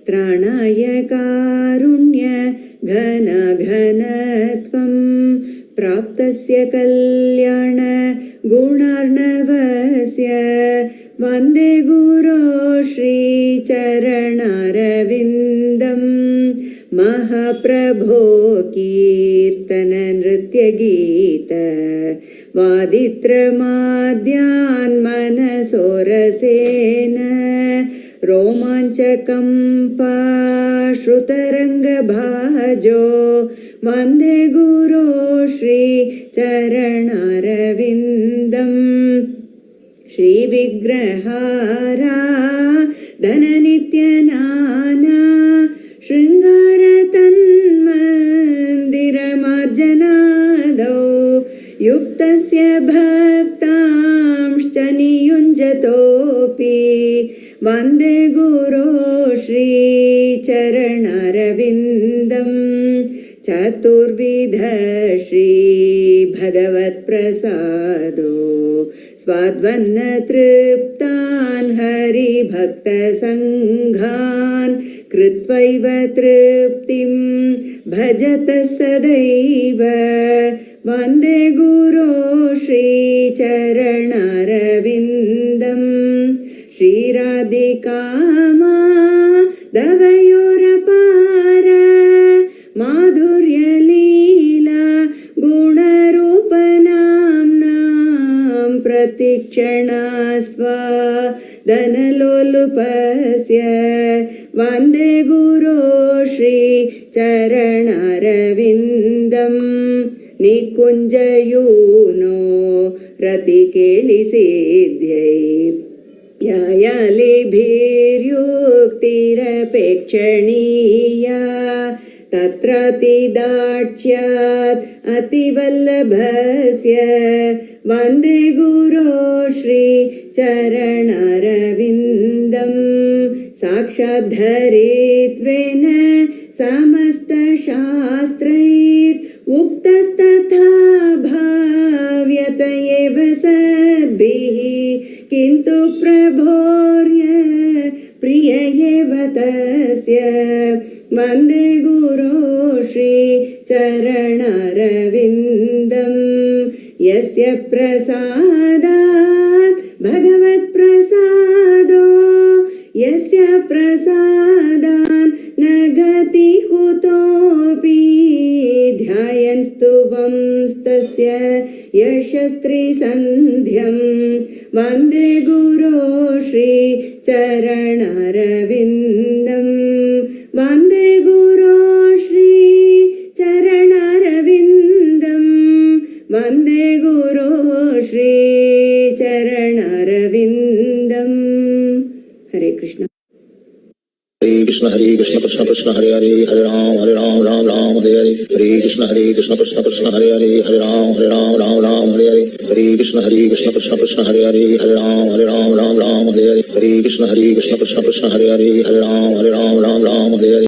त्राणाय कारुण्य घन घनत्वं प्राप्तस्य कल्याण गुणार्णवस्य वन्दे गुरो श्रीचरणारविन्दं महाप्रभो कीर्तन नृत्यगीत वादित्रमाद्यान् मनसोरसेन रोमाञ्चकम्पा श्रुतरङ्गभाजो वन्दे गुरो श्रीचरणारविन्दम् श्रीविग्रहारा धननित्यनाना शृङ्गारतन्मन्दिरमार्जनादौ युक्तस्य भक्तांश्च नियुञ्जतोऽपि वन्दे गुरो श्रीचरणारविन्दम् चतुर्विध श्रीभगवत्प्रसादो स्वाद्वन्न तृप्तान् हरिभक्तसङ्घान् कृत्वैव तृप्तिं भजत सदैव वन्दे गुरो श्रीचरणारविन्दम् श्रीराधिकामाधवयोरपार माधुर्यलीला गुणरूपनाम्नां प्रतिक्षणास्वादनलोलुपस्य वन्दे गुरो श्रीचरणारविन्दम् निकुञ्जयूनो रतिकेलिसिद्ध्यै यायालिभिर्युक्तिरपेक्षणीया तत्रातिदाक्ष्यात् अतिवल्लभस्य वन्दे गुरो श्रीचरणारविन्दम् साक्षाद्धरित्वेन समस्तशास्त्रैरुक्तस्तथा भाव्यत एव सद्भिः किन्तु प्रभोर्य प्रिय एव तस्य वन्दे गुरो श्रीचरणारविन्दम् यस्य प्रसादात् भगवत्प्रसादो यस्य प्रसादान् न गति कुतोऽपि ध्यायन् स्तुवंस्तस्य यशस्त्रिसन्ध्यं वन्दे गुरो श्रीचरणारविन्दम् वन्दे गुरो श्रीचरणारविन्दम् वन्दे गुरो श्रीचरणारविन्दम्। हरे कृष्ण हरे कृष्ण कृष्ण कृष्ण हरे हरे हरे राम राम राम हरे हरे हरे कृष्ण कृष्ण कृष्ण हरे हरे राम राम हरे हरे हरे कृष्ण कृष्ण कृष्ण हरे हरे राम राम हरे हरे हरे कृष्ण कृष्ण कृष्ण हरे हरे राम राम हरे हरे